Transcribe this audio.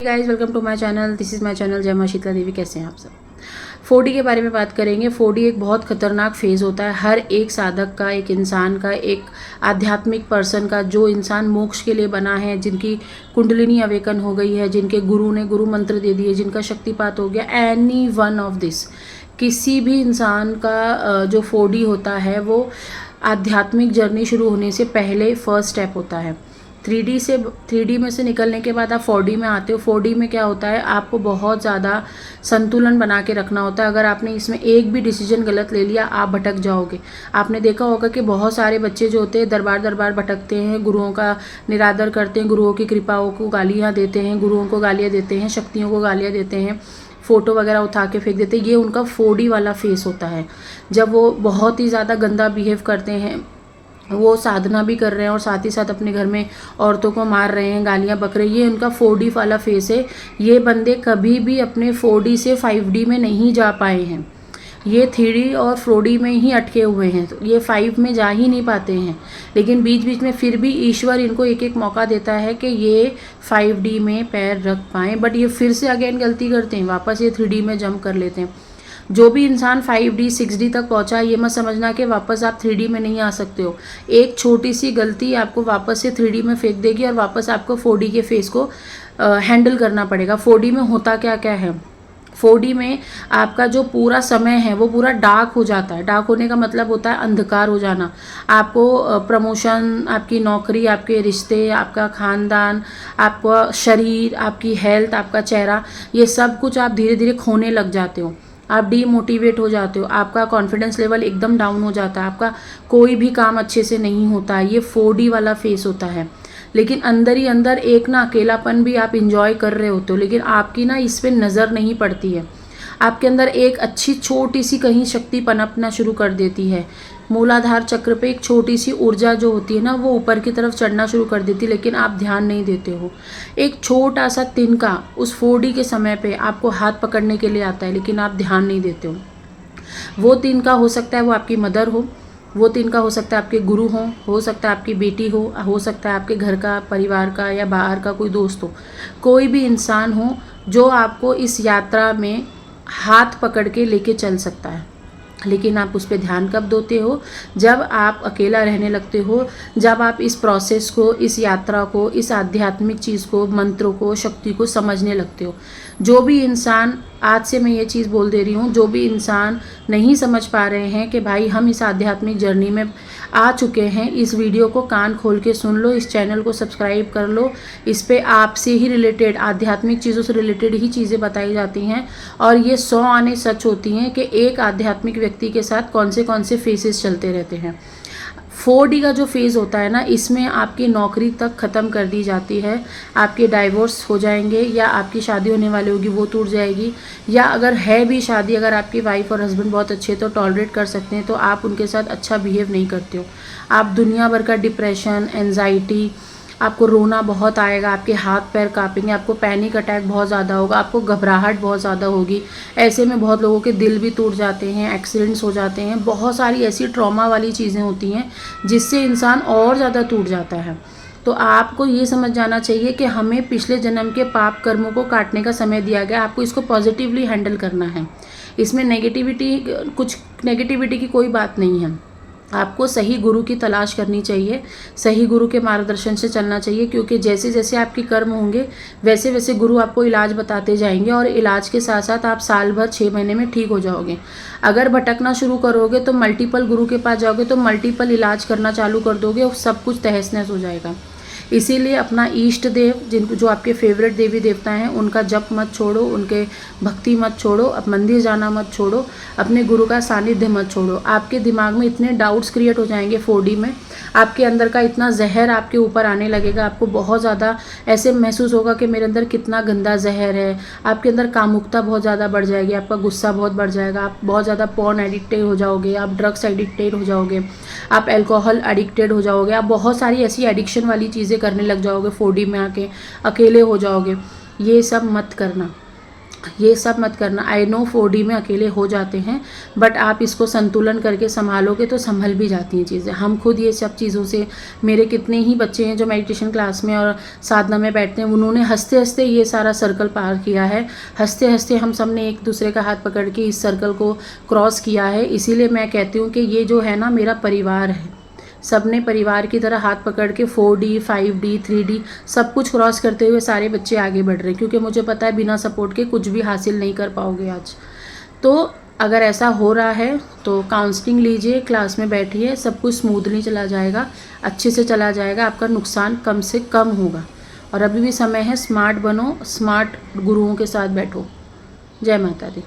Guys, welcome to my channel. This is my channel Jai Maa Sheetla देवी। कैसे हैं आप सब? 4D के बारे में बात करेंगे। 4D एक बहुत खतरनाक फेज़ होता है हर एक साधक का, एक इंसान का, एक आध्यात्मिक पर्सन का, जो इंसान मोक्ष के लिए बना है, जिनकी कुंडलिनी अवेकन हो गई है, जिनके गुरु ने गुरु मंत्र दे दिए, जिनका शक्तिपात हो गया, एनी वन ऑफ दिस, किसी भी इंसान का जो 4D होता है वो आध्यात्मिक जर्नी शुरू होने से पहले फर्स्ट स्टेप होता है। 3D में से निकलने के बाद आप 4D में आते हो। 4D में क्या होता है, आपको बहुत ज़्यादा संतुलन बना के रखना होता है। अगर आपने इसमें एक भी डिसीजन गलत ले लिया, आप भटक जाओगे। आपने देखा होगा कि बहुत सारे बच्चे जो होते हैं दरबार भटकते हैं, गुरुओं का निरादर करते हैं, गुरुओं की कृपाओं को गालियाँ देते हैं, गुरुओं को गालियाँ देते हैं, शक्तियों को गालियाँ देते हैं, फ़ोटो वगैरह उठा के फेंक देते हैं। ये उनका 4D वाला फेस होता है, जब वो बहुत ही ज़्यादा गंदा बिहेव करते हैं। वो साधना भी कर रहे हैं और साथ ही साथ अपने घर में औरतों को मार रहे हैं, गालियाँ बक रहे हैं। ये उनका 4D वाला फेस है। ये बंदे कभी भी अपने 4D से 5D में नहीं जा पाए हैं। ये 3D और 4D में ही अटके हुए हैं, तो ये 5 में जा ही नहीं पाते हैं। लेकिन बीच बीच में फिर भी ईश्वर इनको एक एक मौका देता है कि ये 5D में पैर रख पाएँ, बट ये फिर से अगेन गलती करते हैं, वापस ये 3D में जंप कर लेते हैं। जो भी इंसान 5D 6D तक पहुंचा है, ये मत समझना कि वापस आप 3D में नहीं आ सकते हो। एक छोटी सी गलती आपको वापस से 3D में फेंक देगी और वापस आपको 4D के फेस को हैंडल करना पड़ेगा। 4D में होता क्या क्या है, 4D में आपका जो पूरा समय है वो पूरा डार्क हो जाता है। डार्क होने का मतलब होता है अंधकार हो जाना। आपको प्रमोशन, आपकी नौकरी, आपके रिश्ते, आपका खानदान, आपका शरीर, आपकी हेल्थ, आपका चेहरा, ये सब कुछ आप धीरे धीरे खोने लग जाते हो। आप डीमोटिवेट हो जाते हो, आपका कॉन्फिडेंस लेवल एकदम डाउन हो जाता है, आपका कोई भी काम अच्छे से नहीं होता है। ये 4D वाला फेस होता है। लेकिन अंदर ही अंदर एक ना अकेलापन भी आप इंजॉय कर रहे होते हो, लेकिन आपकी ना इस पे नज़र नहीं पड़ती है। आपके अंदर एक अच्छी छोटी सी कहीं शक्ति पनपना शुरू कर देती है। मूलाधार चक्र पे एक छोटी सी ऊर्जा जो होती है ना, वो ऊपर की तरफ चढ़ना शुरू कर देती है, लेकिन आप ध्यान नहीं देते हो। एक छोटा सा तिनका उस 4D के समय पे आपको हाथ पकड़ने के लिए आता है, लेकिन आप ध्यान नहीं देते हो। वो तिनका हो सकता है वो आपकी मदर हो, वो तिनका हो सकता है आपके गुरु हो सकता है आपकी बेटी हो सकता है आपके घर का, परिवार का, या बाहर का कोई दोस्त हो। कोई भी इंसान हो जो आपको इस यात्रा में हाथ पकड़ के लेके चल सकता है। लेकिन आप उस पर ध्यान कब देते हो? जब आप अकेला रहने लगते हो, जब आप इस प्रोसेस को, इस यात्रा को, इस आध्यात्मिक चीज़ को, मंत्रों को, शक्ति को समझने लगते हो। जो भी इंसान, आज से मैं ये चीज़ बोल दे रही हूँ, जो भी इंसान नहीं समझ पा रहे हैं कि भाई हम इस आध्यात्मिक जर्नी में आ चुके हैं, इस वीडियो को कान खोल के सुन लो, इस चैनल को सब्सक्राइब कर लो। इस पे आपसे ही रिलेटेड, आध्यात्मिक चीज़ों से रिलेटेड ही चीज़ें बताई जाती हैं, और ये 100 आने सच होती हैं कि एक आध्यात्मिक व्यक्ति के साथ कौन से फेसेस चलते रहते हैं। 4D का जो फेज़ होता है ना, इसमें आपकी नौकरी तक ख़त्म कर दी जाती है। आपके डाइवोर्स हो जाएंगे, या आपकी शादी होने वाली होगी वो टूट जाएगी, या अगर है भी शादी, अगर आपकी वाइफ और हस्बैंड बहुत अच्छे तो टॉलरेट कर सकते हैं, तो आप उनके साथ अच्छा बिहेव नहीं करते हो। आप दुनिया भर का डिप्रेशन, एंजाइटी, आपको रोना बहुत आएगा, आपके हाथ पैर कांपेंगे, आपको पैनिक अटैक बहुत ज़्यादा होगा, आपको घबराहट बहुत ज़्यादा होगी। ऐसे में बहुत लोगों के दिल भी टूट जाते हैं, एक्सीडेंट्स हो जाते हैं, बहुत सारी ऐसी ट्रॉमा वाली चीज़ें होती हैं जिससे इंसान और ज़्यादा टूट जाता है। तो आपको ये समझ जाना चाहिए कि हमें पिछले जन्म के पाप कर्मों को काटने का समय दिया गया। आपको इसको पॉजिटिवली हैंडल करना है। इसमें कुछ नेगेटिविटी की कोई बात नहीं है। आपको सही गुरु की तलाश करनी चाहिए, सही गुरु के मार्गदर्शन से चलना चाहिए, क्योंकि जैसे जैसे आपके कर्म होंगे वैसे वैसे गुरु आपको इलाज बताते जाएंगे, और इलाज के साथ साथ आप साल भर 6 महीने में ठीक हो जाओगे। अगर भटकना शुरू करोगे तो मल्टीपल गुरु के पास जाओगे तो मल्टीपल इलाज करना चालू कर दोगे और सब कुछ तहस नहस हो जाएगा। इसीलिए अपना इष्ट देव, जिनको जो आपके फेवरेट देवी देवता हैं, उनका जप मत छोड़ो, उनके भक्ति मत छोड़ो, अब मंदिर जाना मत छोड़ो, अपने गुरु का सानिध्य मत छोड़ो। आपके दिमाग में इतने डाउट्स क्रिएट हो जाएंगे 4D में, आपके अंदर का इतना जहर आपके ऊपर आने लगेगा, आपको बहुत ज़्यादा ऐसे महसूस होगा कि मेरे अंदर कितना गंदा जहर है। आपके अंदर कामुकता बहुत ज़्यादा बढ़ जाएगी, आपका गुस्सा बहुत बढ़ जाएगा, आप बहुत ज़्यादा पॉर्न एडिक्टेड हो जाओगे, आप ड्रग्स एडिक्टेड हो जाओगे, आप एल्कोहल एडिक्टेड हो जाओगे, आप बहुत सारी ऐसी एडिक्शन वाली चीज़ें करने लग जाओगे। 4D में आके अकेले हो जाओगे। ये सब मत करना। ये सब मत करना। आई नो 4D में अकेले हो जाते हैं, बट आप इसको संतुलन करके संभालोगे तो संभल भी जाती हैं चीज़ें। हम खुद ये सब चीज़ों से, मेरे कितने ही बच्चे हैं जो मेडिटेशन क्लास में और साधना में बैठते हैं, उन्होंने हंसते हंसते ये सारा सर्कल पार किया है। हंसते हंसते हम सब ने एक दूसरे का हाथ पकड़ के इस सर्कल को क्रॉस किया है। इसीलिए मैं कहती हूँ कि ये जो है ना, मेरा परिवार है। सबने परिवार की तरह हाथ पकड़ के 4D 5D 3D सब कुछ क्रॉस करते हुए सारे बच्चे आगे बढ़ रहे हैं, क्योंकि मुझे पता है बिना सपोर्ट के कुछ भी हासिल नहीं कर पाओगे आज। तो अगर ऐसा हो रहा है तो काउंसलिंग लीजिए, क्लास में बैठिए, सब कुछ स्मूथली चला जाएगा, अच्छे से चला जाएगा, आपका नुकसान कम से कम होगा। और अभी भी समय है, स्मार्ट बनो, स्मार्ट गुरुओं के साथ बैठो। जय माता दी।